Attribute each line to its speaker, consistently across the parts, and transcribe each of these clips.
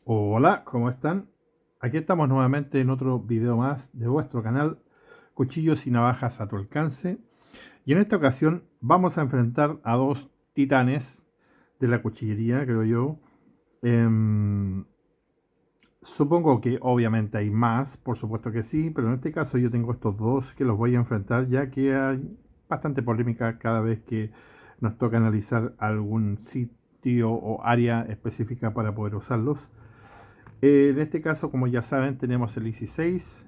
Speaker 1: Hola, ¿cómo están? Aquí estamos nuevamente en otro video más de vuestro canal Cuchillos y Navajas a tu alcance. Y en esta ocasión vamos a enfrentar a dos titanes de la cuchillería, creo yo. Em, Supongo que obviamente hay más, por supuesto que sí, pero en este caso yo tengo estos dos que los voy a enfrentar ya que hay bastante polémica cada vez que nos toca analizar algún sitio o área específica para poder usarlos. En este caso, como ya saben, tenemos el Easy 6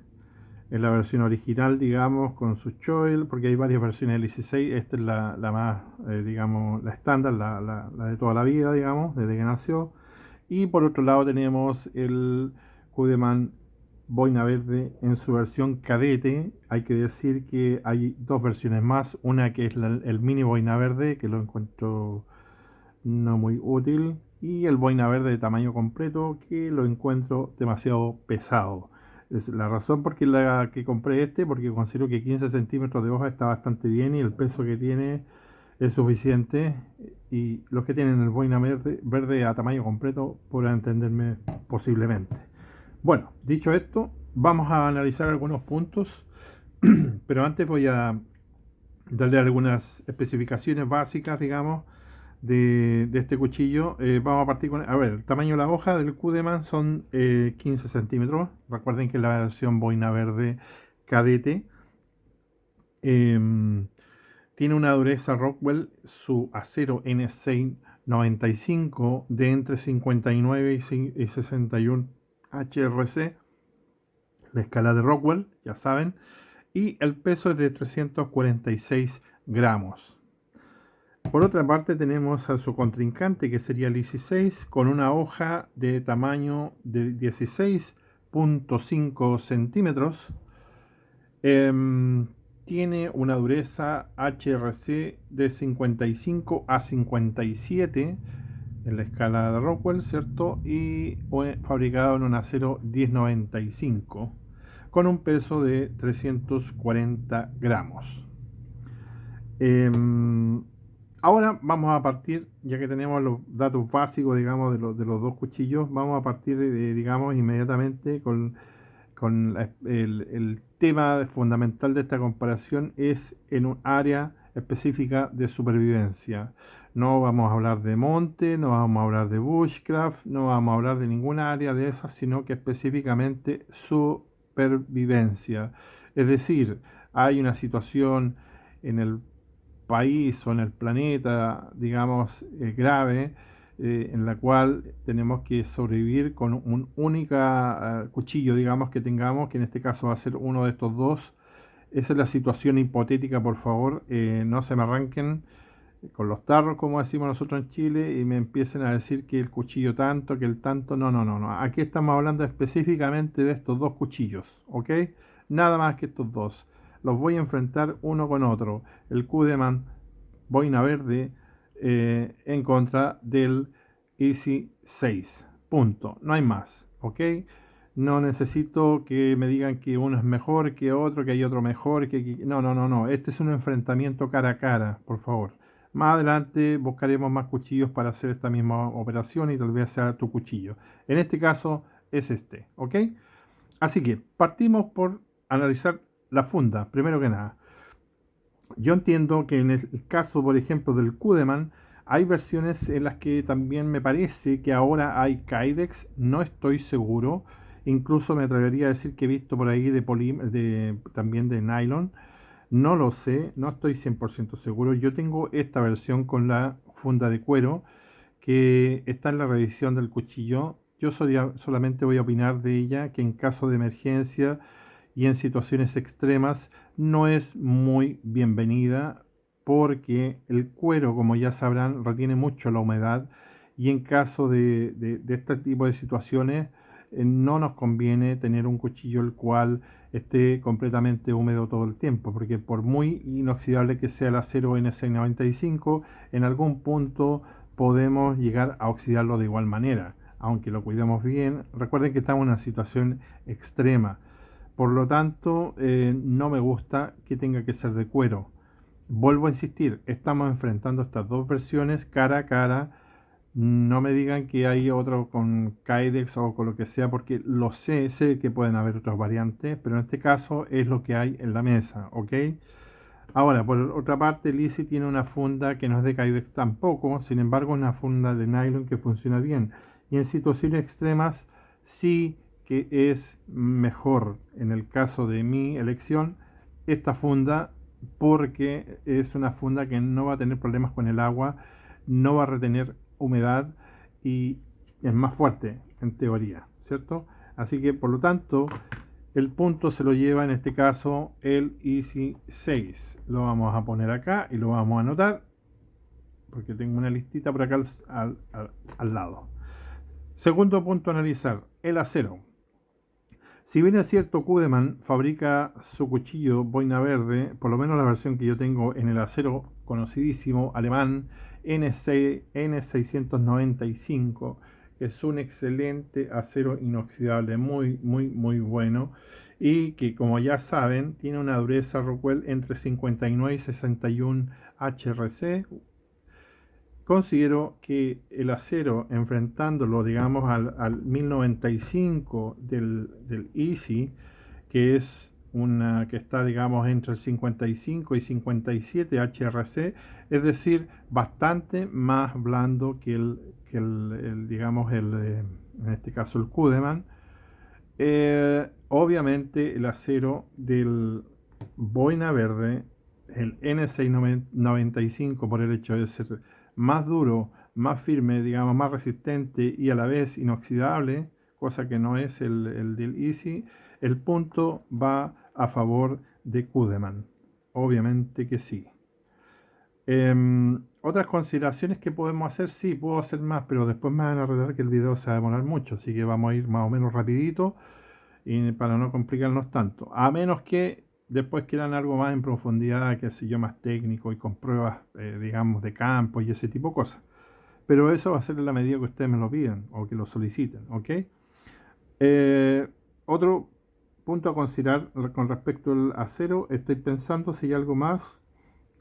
Speaker 1: en la versión original, digamos, con su choil, porque hay varias versiones del Easy 6. Esta es la más, digamos, la estándar, la de toda la vida, digamos, desde que nació. Y por otro lado tenemos el Cudeman Boina Verde en su versión cadete. Hay que decir que hay dos versiones más. Una que es el mini Boina Verde, que lo encuentro no muy útil, y el boina verde de tamaño completo que lo encuentro demasiado pesado. Es la razón por la que compré este, porque considero que 15 centímetros de hoja está bastante bien y el peso que tiene es suficiente, y los que tienen el boina verde a tamaño completo podrán entenderme posiblemente. Bueno, dicho esto, vamos a analizar algunos puntos, pero antes voy a darle algunas especificaciones básicas, digamos, de este cuchillo. Vamos a partir con, a ver, el tamaño de la hoja del Cudeman son 15 centímetros. Recuerden que la versión boina verde cadete eh, tiene una dureza Rockwell, su acero N695 de entre 59 y 61 HRC, la escala de Rockwell, ya saben, y el peso es de 346 gramos. Por otra parte tenemos a su contrincante, que sería el 16, con una hoja de tamaño de 16.5 centímetros. Tiene una dureza HRC de 55 a 57 en la escala de Rockwell, ¿cierto? Y fabricado en un acero 1095 con un peso de 340 gramos. Eh, Ahora vamos a partir, ya que tenemos los datos básicos, digamos, de los dos cuchillos, vamos a partir, digamos, inmediatamente con el tema fundamental de esta comparación es en un área específica de supervivencia. No vamos a hablar de monte, no vamos a hablar de bushcraft, no vamos a hablar de ninguna área de esas, sino que específicamente supervivencia. Es decir, hay una situación en el país o en el planeta, digamos, grave, en la cual tenemos que sobrevivir con un único cuchillo, digamos, que tengamos, que en este caso va a ser uno de estos dos. Esa es la situación hipotética, por favor, no se me arranquen con los tarros, como decimos nosotros en Chile, y me empiecen a decir que el cuchillo tanto, que el tanto, no, no, no, no. Aquí estamos hablando específicamente de estos dos cuchillos, ¿ok? Nada más que estos dos. Los voy a enfrentar uno con otro. El Cudeman boina verde en contra del Easy 6. Punto. No hay más, ¿ok? No necesito que me digan que uno es mejor que otro, que hay otro mejor, no, no, no, no. Este es un enfrentamiento cara a cara, por favor. Más adelante buscaremos más cuchillos para hacer esta misma operación y tal vez sea tu cuchillo. En este caso es este, ¿ok? Así que partimos por analizar la funda, primero que nada. Yo entiendo que en el caso, por ejemplo, del Cudeman, hay versiones en las que también me parece que ahora hay Kydex, no estoy seguro. Incluso me atrevería a decir que he visto por ahí también de nylon. No lo sé, no estoy 100% seguro. Yo tengo esta versión con la funda de cuero que está en la revisión del cuchillo. Yo solamente voy a opinar de ella que en caso de emergencia y en situaciones extremas no es muy bienvenida, porque el cuero, como ya sabrán, retiene mucho la humedad, y en caso de este tipo de situaciones no nos conviene tener un cuchillo el cual esté completamente húmedo todo el tiempo, porque por muy inoxidable que sea el acero NC95, en algún punto podemos llegar a oxidarlo de igual manera, aunque lo cuidemos bien. Recuerden que estamos en una situación extrema. Por lo tanto, no me gusta que tenga que ser de cuero. Vuelvo a insistir, estamos enfrentando estas dos versiones cara a cara. No me digan que hay otro con Kydex o con lo que sea, porque lo sé que pueden haber otras variantes, pero en este caso es lo que hay en la mesa, ¿ok? Ahora, por otra parte, el Easy tiene una funda que no es de Kydex tampoco, sin embargo, es una funda de nylon que funciona bien. Y en situaciones extremas sí que es mejor, en el caso de mi elección, esta funda, porque es una funda que no va a tener problemas con el agua, no va a retener humedad y es más fuerte, en teoría, ¿cierto? Así que, por lo tanto, el punto se lo lleva en este caso el Easy 6. Lo vamos a poner acá y lo vamos a anotar porque tengo una listita por acá al lado. Segundo punto a analizar, el acero. Si bien es cierto, Kudeman fabrica su cuchillo boina verde, por lo menos la versión que yo tengo en el acero conocidísimo alemán N695, que es un excelente acero inoxidable, muy bueno, y que como ya saben, tiene una dureza Rockwell entre 59 y 61 HRC. Considero que el acero, enfrentándolo, digamos, al 1095 del Easy, que es una que está, digamos, entre el 55 y 57 HRC, es decir, bastante más blando digamos, en este caso el Kudeman. Obviamente el acero del boina verde, el N695, por el hecho de ser más duro, más firme, digamos, más resistente y a la vez inoxidable, cosa que no es el del Easy, el punto va a favor de Kudeman. Obviamente que sí. Otras consideraciones que podemos hacer, sí, puedo hacer más, pero después me van a retar que el video se va a demorar mucho, así que vamos a ir más o menos rapidito y para no complicarnos tanto. A menos que después quieran algo más en profundidad, que sé yo, más técnico y con pruebas, digamos, de campo y ese tipo de cosas. Pero eso va a ser en la medida que ustedes me lo pidan o que lo soliciten, ¿ok? Eh, Otro punto a considerar con respecto al acero, estoy pensando si hay algo más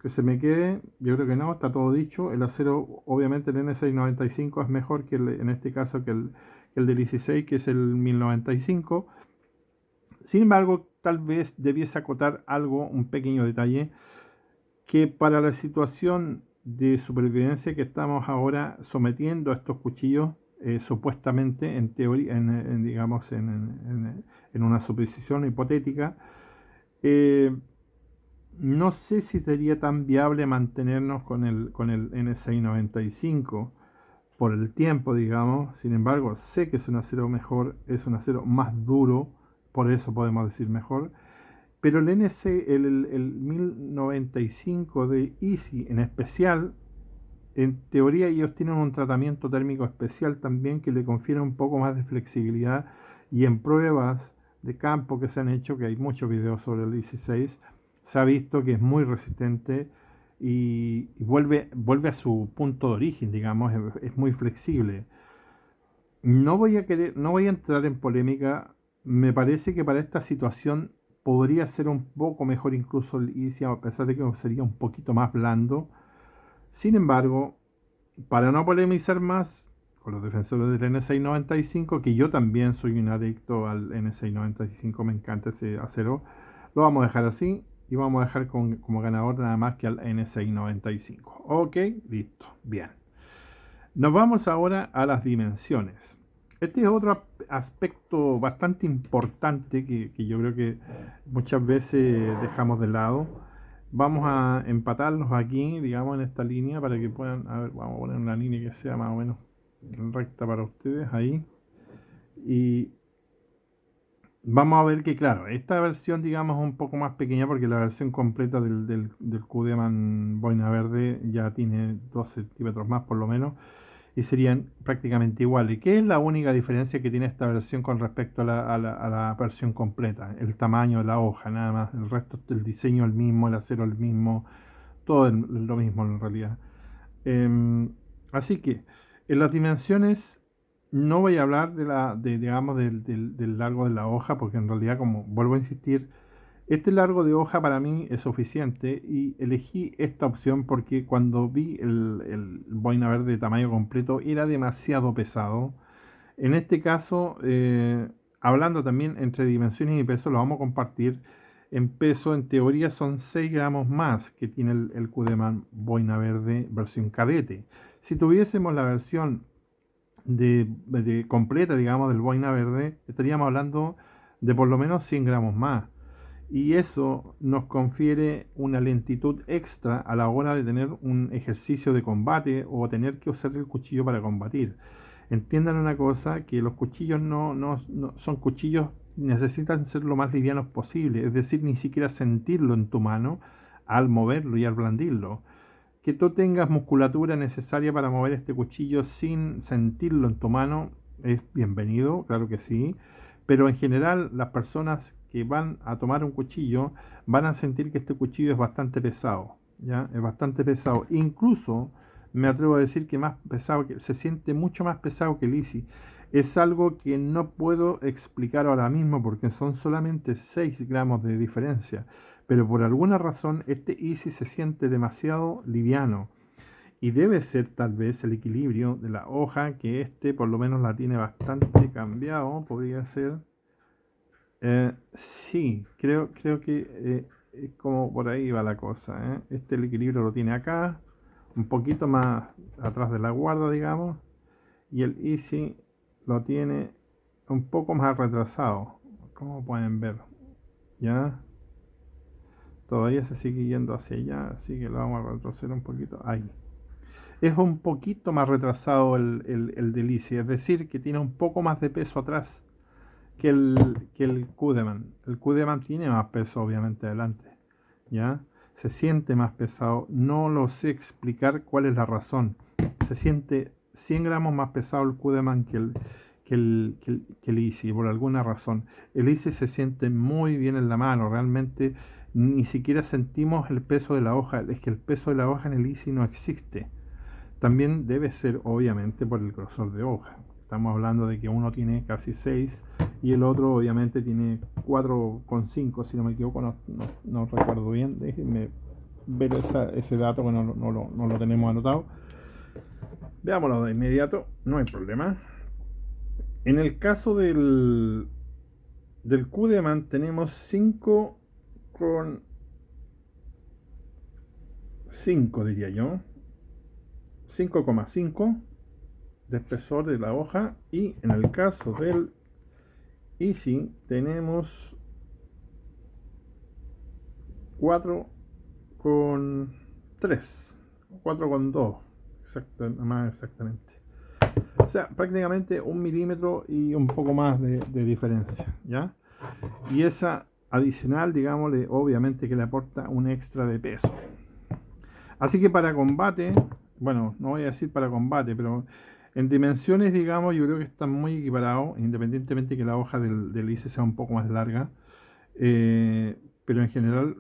Speaker 1: que se me quede. Yo creo que no, está todo dicho. El acero, obviamente, el N695 es mejor que en este caso que el del 16, que es el 1095. Sin embargo, tal vez debiese acotar algo, un pequeño detalle, que para la situación de supervivencia que estamos ahora sometiendo a estos cuchillos, supuestamente, en teoría, digamos, en una suposición hipotética, eh, no sé si sería tan viable mantenernos con el N695 por el tiempo, digamos. Sin embargo, sé que es un acero mejor, es un acero más duro, por eso podemos decir mejor. Pero el NC, el 1095 de Easy en especial, en teoría ellos tienen un tratamiento térmico especial también que le confiere un poco más de flexibilidad, y en pruebas de campo que se han hecho, que hay muchos videos sobre el 16, se ha visto que es muy resistente y vuelve a su punto de origen, digamos, es muy flexible. No voy a entrar en polémica. Me parece que para esta situación podría ser un poco mejor incluso el Easy, a pesar de que sería un poquito más blando. Sin embargo, para no polemizar más con los defensores del N695, que yo también soy un adicto al N695, me encanta ese acero, lo vamos a dejar así y vamos a dejar como ganador nada más que al N695. Ok, listo, bien. Nos vamos ahora a las dimensiones. Este es otro aspecto bastante importante que yo creo que muchas veces dejamos de lado. Vamos a empatarlos aquí, digamos, en esta línea para que puedan, a ver, vamos a poner una línea que sea más o menos recta para ustedes ahí. Y vamos a ver que, claro, esta versión, digamos, es un poco más pequeña porque la versión completa del Kudeman Boina Verde ya tiene 2 centímetros más por lo menos y serían prácticamente iguales. ¿Qué es la única diferencia que tiene esta versión con respecto a a la versión completa? El tamaño de la hoja, nada más. El resto, el diseño el mismo, el acero el mismo, todo lo mismo en realidad. Eh, Así que en las dimensiones no voy a hablar digamos, del largo de la hoja, porque en realidad, como vuelvo a insistir, Este largo de hoja para mí es suficiente y elegí esta opción porque cuando vi el boina verde de tamaño completo era demasiado pesado. En este caso, hablando también entre dimensiones y peso, lo vamos a compartir. En peso, en teoría, son 6 gramos más que tiene el Cudeman boina verde versión cadete. Si tuviésemos la versión completa, digamos, del boina verde, estaríamos hablando de por lo menos 100 gramos más. Y eso nos confiere una lentitud extra a la hora de tener un ejercicio de combate o tener que usar el cuchillo para combatir. Entiendan una cosa, que los cuchillos no son cuchillos, necesitan ser lo más livianos posible, es decir, ni siquiera sentirlo en tu mano al moverlo y al blandirlo. Que tú tengas musculatura necesaria para mover este cuchillo sin sentirlo en tu mano es bienvenido, claro que sí, pero en general las personas que van a tomar un cuchillo van a sentir que este cuchillo es bastante pesado, ¿ya? Es bastante pesado, incluso me atrevo a decir que más pesado, que se siente mucho más pesado que el Easy. Es algo que no puedo explicar ahora mismo porque son solamente 6 gramos de diferencia, pero por alguna razón este Easy se siente demasiado liviano y debe ser tal vez el equilibrio de la hoja, que este por lo menos la tiene bastante cambiado, podría ser. Eh, sí, creo que es como por ahí va la cosa, ¿eh? Este el equilibrio lo tiene acá, un poquito más atrás de la guarda, digamos, y el Easy lo tiene un poco más retrasado, como pueden ver, ¿ya? Todavía se sigue yendo hacia allá, así que lo vamos a retroceder un poquito. Ahí. Es un poquito más retrasado el Delicia, es decir, que tiene un poco más de peso atrás que el Kudeman. El Kudeman tiene más peso, obviamente, adelante. ¿Ya? Se siente más pesado. No lo sé explicar cuál es la razón. Se siente 100 gramos más pesado el Kudeman que el Easy, por alguna razón. El Easy se siente muy bien en la mano, realmente ni siquiera sentimos el peso de la hoja. Es que el peso de la hoja en el Easy no existe. También debe ser obviamente por el grosor de hoja. Estamos hablando de que uno tiene casi 6 y el otro obviamente tiene 4,5, si no me equivoco, no recuerdo bien. Déjenme ver ese dato que no lo tenemos anotado. Veámoslo de inmediato, no hay problema. En el caso del Kudeman tenemos 5,5 diría yo. 5,5 de espesor de la hoja, y en el caso del Easy tenemos 4,3, 4,2 más exactamente, o sea, prácticamente 1 milímetro y un poco más de diferencia, ¿ya? Y esa adicional, digámosle, obviamente que le aporta un extra de peso. Así que para combate, bueno, no voy a decir para combate, pero en dimensiones, digamos, yo creo que están muy equiparados, independientemente que la hoja del ICE sea un poco más larga. Pero en general,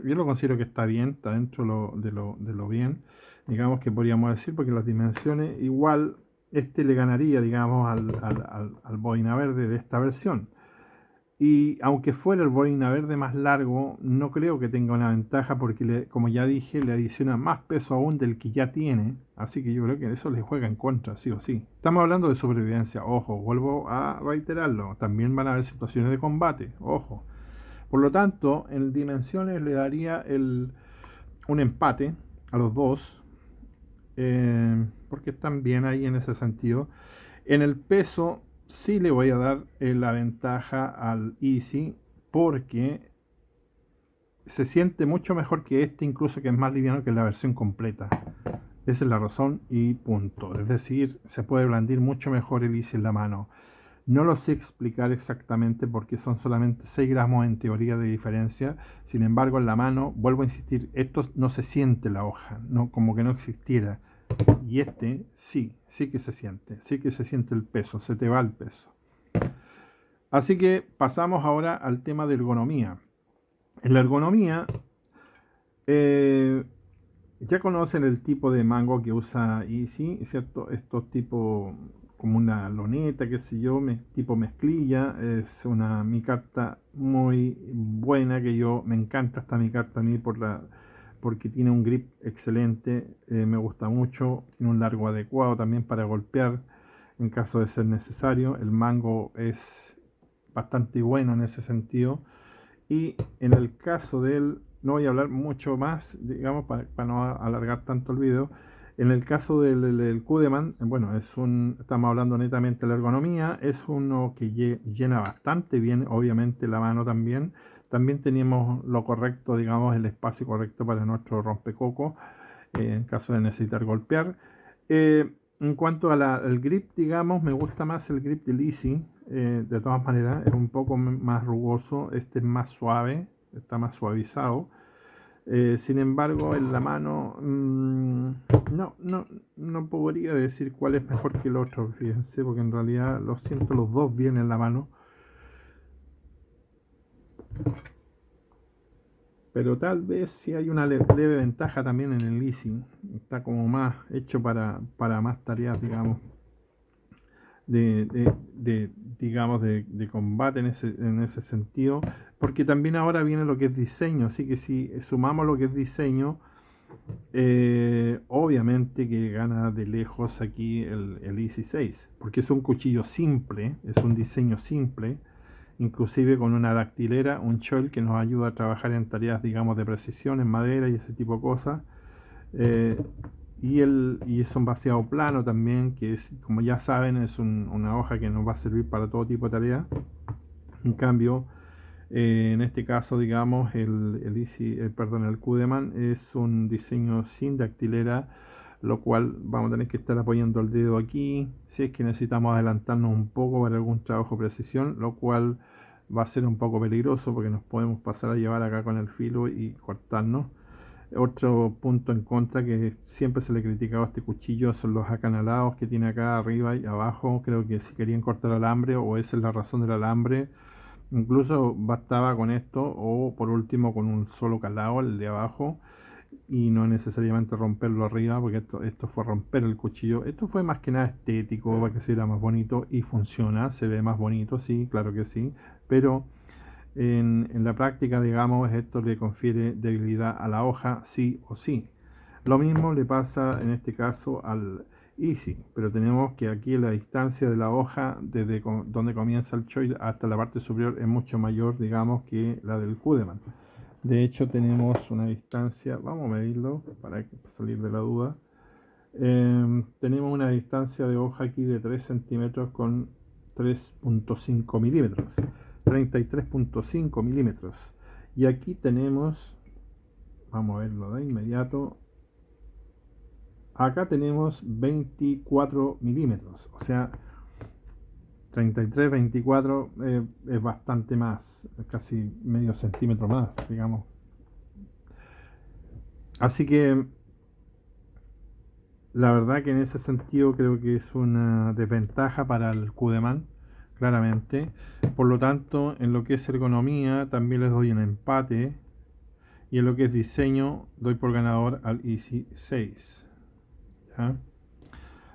Speaker 1: yo lo considero que está bien, está dentro de lo bien, digamos que podríamos decir, porque las dimensiones, igual, este le ganaría, digamos, al boina verde de esta versión. Y aunque fuera el boina verde más largo, no creo que tenga una ventaja porque, como ya dije, le adiciona más peso aún del que ya tiene. Así que yo creo que eso le juega en contra, sí o sí. Estamos hablando de supervivencia, ojo, vuelvo a reiterarlo. También van a haber situaciones de combate, ojo. Por lo tanto, en dimensiones le daría un empate a los dos, porque están bien ahí en ese sentido. En el peso sí le voy a dar la ventaja al Easy porque se siente mucho mejor que este, incluso que es más liviano que la versión completa. Esa es la razón y punto. Es decir, se puede blandir mucho mejor el Easy en la mano. No lo sé explicar exactamente porque son solamente 6 gramos en teoría de diferencia. Sin embargo, en la mano, vuelvo a insistir, esto no se siente la hoja, no, como que no existiera. Y este sí que se siente el peso, se te va el peso. Así que pasamos ahora al tema de ergonomía. En la ergonomía, eh, ya conocen el tipo de mango que usa Easy, ¿cierto? Estos tipos como una loneta, qué sé yo, tipo mezclilla. Es una micarta muy buena, que yo me encanta esta micarta a mí porque tiene un grip excelente, me gusta mucho, tiene un largo adecuado también para golpear en caso de ser necesario. El mango es bastante bueno en ese sentido. Y en el caso del, no voy a hablar mucho más, digamos, para no alargar tanto el video. En el caso del Cudeman, bueno, estamos hablando netamente de la ergonomía, es uno que llena bastante bien, obviamente la mano también. También tenemos lo correcto, digamos, el espacio correcto para nuestro rompecoco, en caso de necesitar golpear. En cuanto al grip, digamos, me gusta más el grip del Easy. De todas maneras, es un poco más rugoso, este es más suave, está más suavizado. Sin embargo, en la mano, no podría decir cuál es mejor que el otro, fíjense, porque en realidad lo siento los dos bien en la mano. Pero tal vez si hay una leve ventaja también en el leasing. Está como más hecho para más tareas, digamos, digamos, de combate en ese sentido. Porque también ahora viene lo que es diseño. Así que si sumamos lo que es diseño, obviamente que gana de lejos aquí el Easy 6. Porque es un cuchillo simple, es un diseño simple, inclusive con una dactilera, un choil que nos ayuda a trabajar en tareas, digamos, de precisión en madera y ese tipo de cosas. Eh, y es un vaciado plano también, que es, como ya saben, es una hoja que nos va a servir para todo tipo de tareas. En cambio, en este caso, digamos, el Cudeman es un diseño sin dactilera, lo cual vamos a tener que estar apoyando el dedo aquí, si es que necesitamos adelantarnos un poco para algún trabajo de precisión, lo cual va a ser un poco peligroso porque nos podemos pasar a llevar acá con el filo y cortarnos. Otro punto en contra que siempre se le ha criticado a este cuchillo son los acanalados que tiene acá arriba y abajo. Creo que si querían cortar alambre, o esa es la razón del alambre, incluso bastaba con esto, o por último con un solo calado, el de abajo, y no necesariamente romperlo arriba, porque esto fue romper el cuchillo. Esto fue más que nada estético, para que se vea más bonito, y funciona, se ve más bonito, sí, claro que sí, pero en la práctica, digamos, esto le confiere debilidad a la hoja, sí o sí. Lo mismo le pasa en este caso al Easy, pero tenemos que aquí la distancia de la hoja desde donde comienza el choil hasta la parte superior es mucho mayor, digamos, que la del Cudeman. De hecho, tenemos una distancia, vamos a medirlo para salir de la duda. Tenemos una distancia de hoja aquí de 3 centímetros con 3.5 milímetros, 33.5 milímetros. Y aquí tenemos, vamos a verlo de inmediato, acá tenemos 24 milímetros, o sea, 33, 24 es bastante más, casi medio centímetro más, digamos. Así que la verdad que en ese sentido creo que es una desventaja para el Cudeman, claramente. Por lo tanto, en lo que es ergonomía también les doy un empate. Y en lo que es diseño doy por ganador al Easy 6. ¿Ya?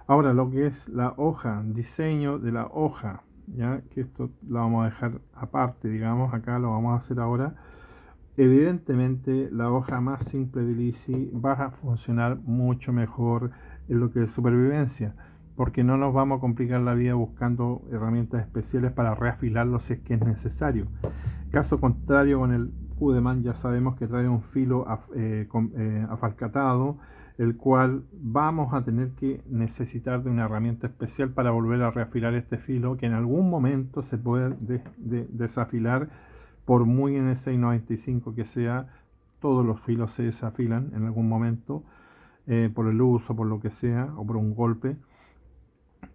Speaker 1: Ahora lo que es la hoja, diseño de la hoja, ya que esto lo vamos a dejar aparte, digamos, acá lo vamos a hacer ahora. Evidentemente la hoja más simple del Easy va a funcionar mucho mejor en lo que es supervivencia, porque no nos vamos a complicar la vida buscando herramientas especiales para reafilarlo si es que es necesario. Caso contrario, con el Cudeman ya sabemos que trae un filo afalcatado, el cual vamos a tener que necesitar de una herramienta especial para volver a reafilar este filo, que en algún momento se puede desafilar. Por muy N695 que sea, todos los filos se desafilan en algún momento, por el uso, por lo que sea, o por un golpe.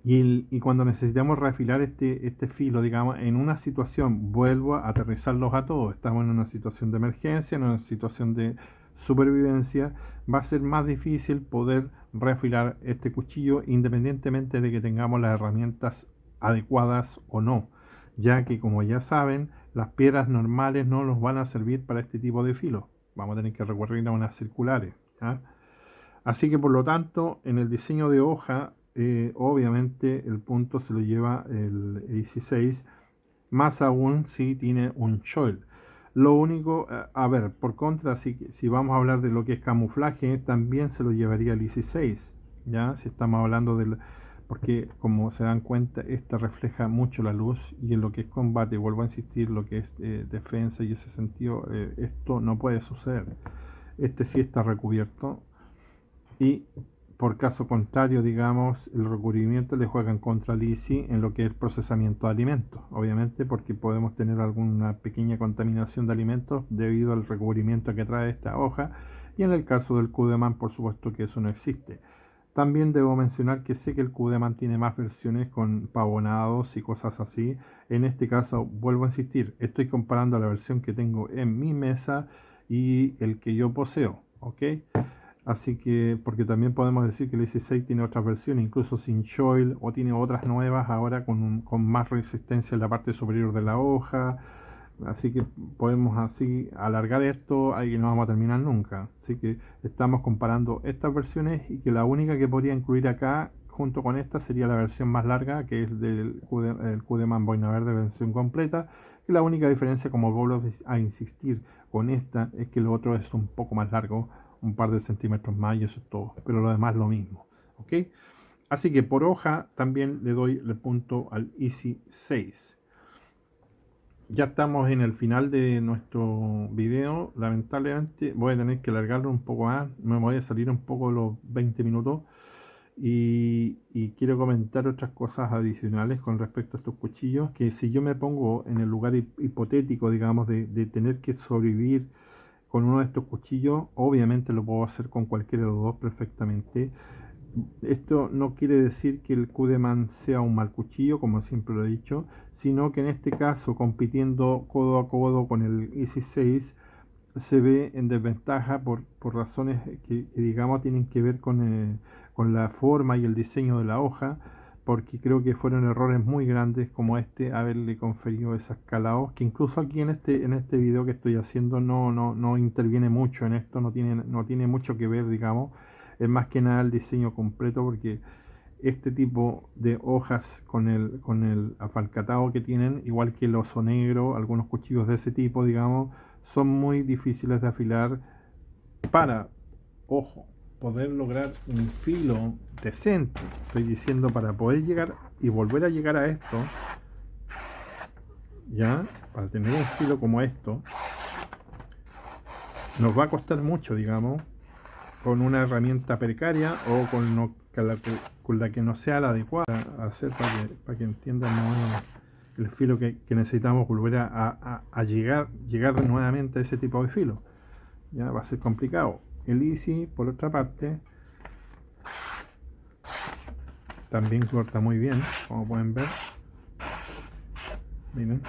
Speaker 1: Y cuando necesitamos reafilar este filo, digamos, en una situación, vuelvo a aterrizarlos a todos, estamos en una situación de emergencia, en una situación de supervivencia, va a ser más difícil poder reafilar este cuchillo independientemente de que tengamos las herramientas adecuadas o no, ya que, como ya saben, las piedras normales no nos van a servir para este tipo de filo, vamos a tener que recurrir a unas circulares, ¿ya? Así que, por lo tanto, en el diseño de hoja obviamente el punto se lo lleva el Easy 6, más aún si tiene un choil. Lo único, a ver, por contra, si vamos a hablar de lo que es camuflaje, también se lo llevaría el Easy 6, ¿ya? Si estamos hablando del... Porque como se dan cuenta, esta refleja mucho la luz y en lo que es combate, vuelvo a insistir, lo que es defensa y ese sentido, esto no puede suceder. Este sí está recubierto y por caso contrario, digamos, el recubrimiento le juega en contra al ISI en lo que es el procesamiento de alimentos, obviamente porque podemos tener alguna pequeña contaminación de alimentos debido al recubrimiento que trae esta hoja, y en el caso del QDMAN por supuesto que eso no existe. También debo mencionar que sé que el QDMAN tiene más versiones con pavonados y cosas así. En este caso, vuelvo a insistir, estoy comparando la versión que tengo en mi mesa y el que yo poseo, ¿ok? Así que, porque también podemos decir que el EC6 tiene otras versiones, incluso sin choil, o tiene otras nuevas ahora con más resistencia en la parte superior de la hoja. Así que podemos así alargar esto y no vamos a terminar nunca. Así que estamos comparando estas versiones y que la única que podría incluir acá junto con esta sería la versión más larga, que es del QDMAN Boina Verde versión completa. Y la única diferencia, como vuelvo a insistir con esta, es que lo otro es un poco más largo, un par de centímetros más y eso es todo. Pero lo demás lo mismo. ¿Ok? Así que por hoja también le doy el punto al Easy 6. Ya estamos en el final de nuestro video. Lamentablemente voy a tener que alargarlo un poco más. Me voy a salir un poco de los 20 minutos. Y quiero comentar otras cosas adicionales con respecto a estos cuchillos. Que si yo me pongo en el lugar hipotético, digamos, de tener que sobrevivir con uno de estos cuchillos, obviamente lo puedo hacer con cualquiera de los dos perfectamente. Esto no quiere decir que el QDMAN sea un mal cuchillo, como siempre lo he dicho, sino que en este caso, compitiendo codo a codo con el Easy 6, se ve en desventaja por razones que, digamos tienen que ver con la forma y el diseño de la hoja, porque creo que fueron errores muy grandes como este haberle conferido esas calados, que incluso aquí en este video que estoy haciendo no interviene mucho en esto, no tiene mucho que ver, digamos, es más que nada el diseño completo, porque este tipo de hojas con el afalcatado que tienen, igual que el oso negro, algunos cuchillos de ese tipo, digamos, son muy difíciles de afilar para, ojo, poder lograr un filo decente. Estoy diciendo, para poder llegar y volver a llegar a esto, ya, para tener un filo como esto, nos va a costar mucho, digamos, con una herramienta precaria o con la que no sea la adecuada a hacer para que entiendan más o menos el filo que necesitamos volver a llegar nuevamente a ese tipo de filo. Ya va a ser complicado. El Easy, por otra parte, también corta muy bien, como pueden ver. Miren,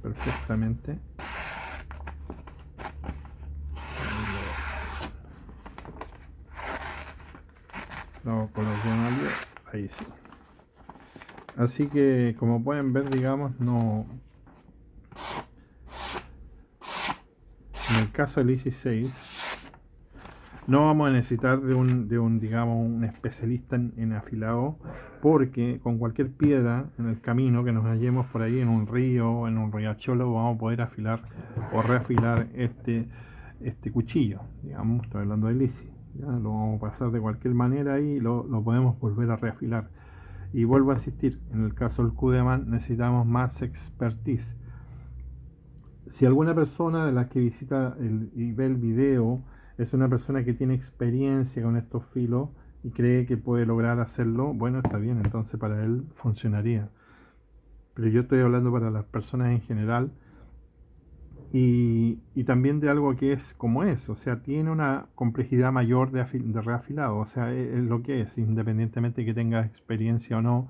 Speaker 1: perfectamente. Lo coloqué mal, ahí sí. Así que, como pueden ver, digamos, no. En el caso del Easy 6, no vamos a necesitar de un digamos, un especialista en afilado, porque con cualquier piedra en el camino que nos hallemos por ahí en un río o en un riachuelo vamos a poder afilar o reafilar este cuchillo. Digamos, estoy hablando del Easy. ¿Ya? Lo vamos a pasar de cualquier manera y lo podemos volver a reafilar. Y vuelvo a insistir, en el caso del QDMAN necesitamos más expertise. Si alguna persona de las que visita y ve el video es una persona que tiene experiencia con estos filos y cree que puede lograr hacerlo, bueno, está bien, entonces para él funcionaría. Pero yo estoy hablando para las personas en general y también de algo que es como es, o sea, tiene una complejidad mayor de reafilado, o sea, es lo que es, independientemente de que tenga experiencia o no.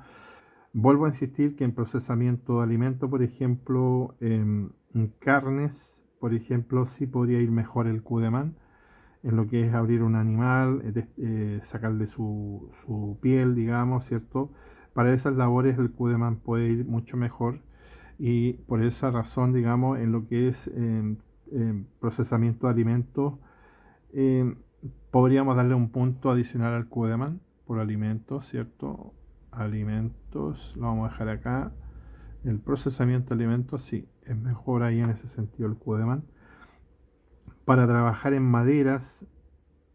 Speaker 1: Vuelvo a insistir que en procesamiento de alimentos, por ejemplo, en carnes, por ejemplo, sí podría ir mejor el QDMAN en lo que es abrir un animal, sacarle su piel, digamos, ¿cierto? Para esas labores el QDMAN puede ir mucho mejor y por esa razón, digamos, en lo que es procesamiento de alimentos, eh, podríamos darle un punto adicional al QDMAN, por alimentos, ¿cierto? Alimentos, lo vamos a dejar acá. El procesamiento de alimentos, sí, es mejor ahí en ese sentido el Cudeman. Para trabajar en maderas,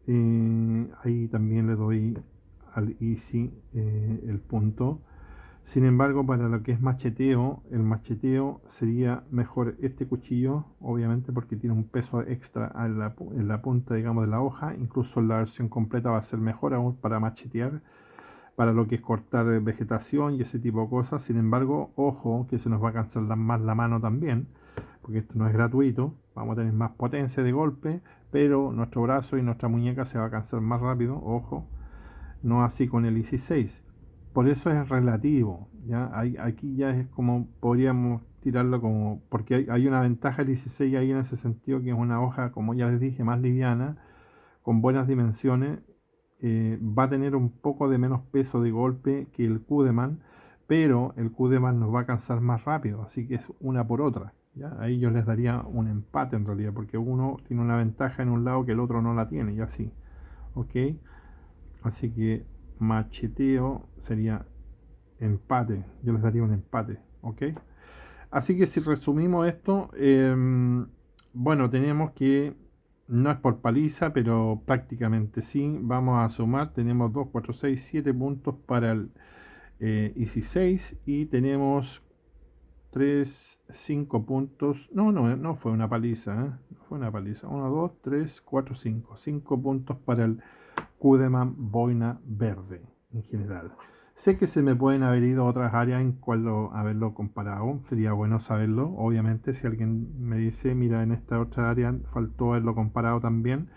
Speaker 1: ahí también le doy al Easy el punto. Sin embargo, para lo que es macheteo, el macheteo sería mejor este cuchillo, obviamente porque tiene un peso extra en la punta, digamos, de la hoja. Incluso en la versión completa va a ser mejor aún para machetear, para lo que es cortar vegetación y ese tipo de cosas. Sin embargo, ojo, que se nos va a cansar más la mano también, porque esto no es gratuito. Vamos a tener más potencia de golpe, pero nuestro brazo y nuestra muñeca se va a cansar más rápido, ojo, no así con el Easy 6. Por eso es relativo, ¿ya? Aquí ya es como, podríamos tirarlo como, porque hay una ventaja del 16 ahí en ese sentido, que es una hoja, como ya les dije, más liviana, con buenas dimensiones, va a tener un poco de menos peso de golpe que el Cudeman, pero el Cudeman nos va a cansar más rápido, así que es una por otra, ¿ya? Ahí yo les daría un empate en realidad, porque uno tiene una ventaja en un lado que el otro no la tiene, y así, ¿ok? Así que macheteo sería empate, yo les daría un empate, ¿ok? Así que si resumimos esto, bueno, tenemos que, no es por paliza, pero prácticamente sí, vamos a sumar, tenemos 2, 4, 6, 7 puntos para el Easy 6 y tenemos 3, 5 puntos, no fue una paliza, no fue una paliza, 1, 2, 3, 4, 5, 5 puntos para el Cudeman boina verde en general. Sé que se me pueden haber ido otras áreas en cual haberlo comparado, sería bueno saberlo, obviamente si alguien me dice, mira, en esta otra área faltó haberlo comparado también,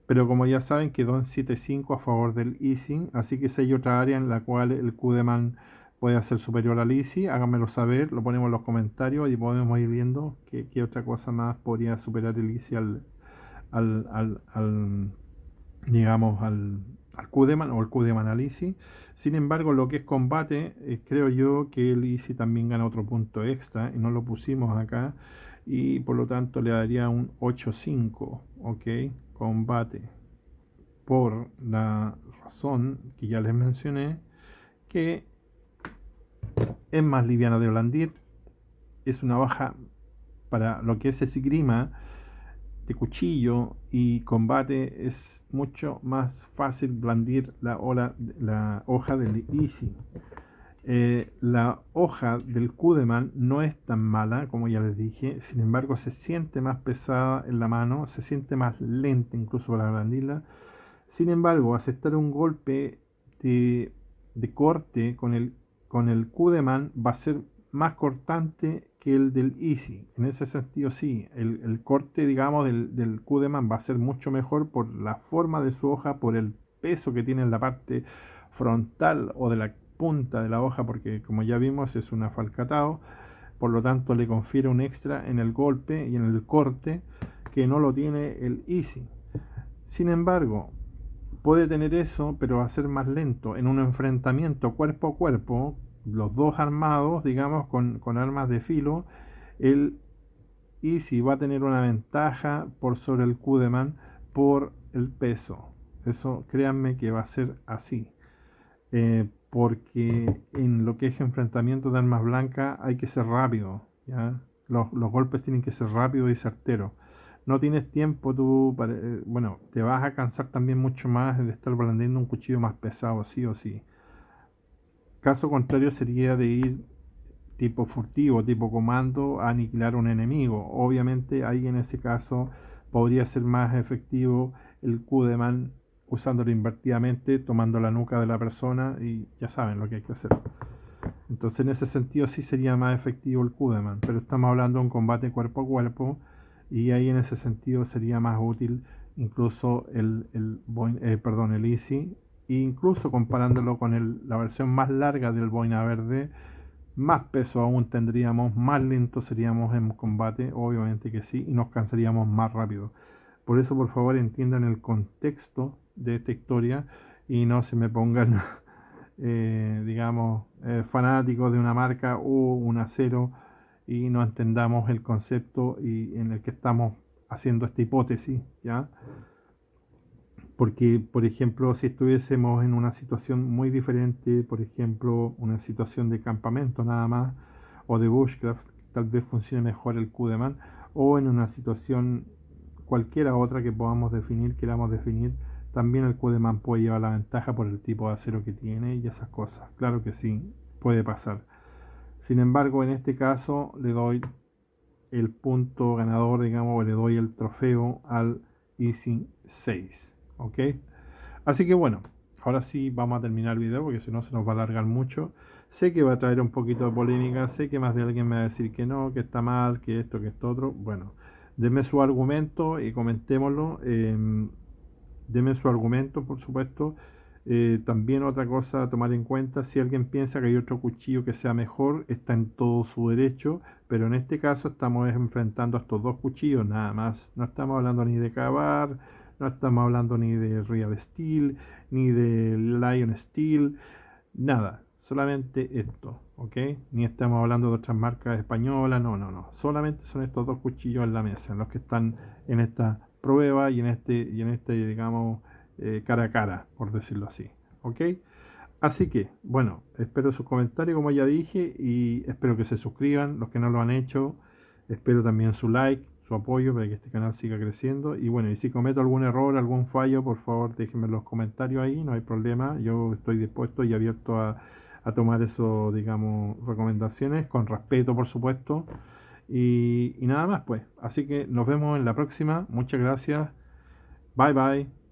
Speaker 1: pero como ya saben quedó en 7.5 a favor del Easy, así que si hay otra área en la cual el Cudeman puede ser superior al Easy, háganmelo saber, lo ponemos en los comentarios y podemos ir viendo qué otra cosa más podría superar el Easy al digamos, al Cudeman o el Cudeman al Easy. Sin embargo, lo que es combate, creo yo que el Easy también gana otro punto extra y no lo pusimos acá y por lo tanto le daría un 8.5, ok, combate, por la razón que ya les mencioné, que es más liviana de blandir, es una baja para lo que es esgrima de cuchillo y combate, es mucho más fácil blandir la hoja del Easy. La hoja del Cudeman no es tan mala como ya les dije, sin embargo se siente más pesada en la mano, se siente más lenta incluso para blandirla. Sin embargo, aceptar un golpe de corte con el Cudeman va a ser más cortante que el del Easy. En ese sentido, sí, el corte, digamos, del Cudeman va a ser mucho mejor por la forma de su hoja, por el peso que tiene en la parte frontal o de la punta de la hoja, porque como ya vimos es un afalcatado, por lo tanto le confiere un extra en el golpe y en el corte que no lo tiene el Easy. Sin embargo, puede tener eso, pero va a ser más lento. En un enfrentamiento cuerpo a cuerpo, los dos armados, digamos, con armas de filo, el Easy va a tener una ventaja por sobre el Cudeman por el peso. Eso créanme que va a ser así. Porque en lo que es enfrentamiento de armas blancas hay que ser rápido, ¿ya? Los golpes tienen que ser rápidos y certeros. No tienes tiempo tú para, bueno, te vas a cansar también mucho más de estar blandiendo un cuchillo más pesado, sí o sí. Caso contrario sería de ir tipo furtivo, tipo comando, a aniquilar un enemigo. Obviamente ahí en ese caso podría ser más efectivo el Cudeman usándolo invertidamente, tomando la nuca de la persona y ya saben lo que hay que hacer. Entonces en ese sentido sí sería más efectivo el Cudeman, pero estamos hablando de un combate cuerpo a cuerpo y ahí en ese sentido sería más útil incluso el Easy, e incluso comparándolo con la versión más larga del Boina Verde, más peso aún tendríamos, más lentos seríamos en combate, obviamente que sí, y nos cansaríamos más rápido. Por eso, por favor, entiendan el contexto de esta historia y no se me pongan, digamos, fanáticos de una marca o un acero y no entendamos el concepto y en el que estamos haciendo esta hipótesis, ¿ya? Porque, por ejemplo, si estuviésemos en una situación muy diferente, por ejemplo, una situación de campamento nada más, o de bushcraft, tal vez funcione mejor el QDMAN, o en una situación cualquiera otra que podamos definir, queramos definir, también el QDMAN puede llevar la ventaja por el tipo de acero que tiene y esas cosas. Claro que sí, puede pasar. Sin embargo, en este caso le doy el punto ganador, digamos, o le doy el trofeo al Easy 6. ¿Ok? Así que bueno, ahora sí vamos a terminar el video porque si no se nos va a alargar mucho. Sé que va a traer un poquito de polémica, sé que más de alguien me va a decir que no, que está mal, que esto otro. Bueno, denme su argumento y comentémoslo. Denme su argumento, por supuesto. También otra cosa a tomar en cuenta, si alguien piensa que hay otro cuchillo que sea mejor, está en todo su derecho, pero en este caso estamos enfrentando a estos dos cuchillos nada más. No estamos hablando ni de Cavar, no estamos hablando ni de Real Steel, ni de Lion Steel, nada. Solamente esto, ¿ok? Ni estamos hablando de otras marcas españolas, no, no, no. Solamente son estos dos cuchillos en la mesa, los que están en esta prueba y en este, digamos, cara a cara, por decirlo así, ¿ok? Así que, bueno, espero sus comentarios, como ya dije, y espero que se suscriban, los que no lo han hecho. Espero también su like, su apoyo para que este canal siga creciendo. Y bueno, y si cometo algún error, algún fallo, por favor déjenme en los comentarios ahí, no hay problema. Yo estoy dispuesto y abierto a tomar eso, digamos, recomendaciones, con respeto, por supuesto. Y nada más, pues. Así que nos vemos en la próxima. Muchas gracias. Bye bye.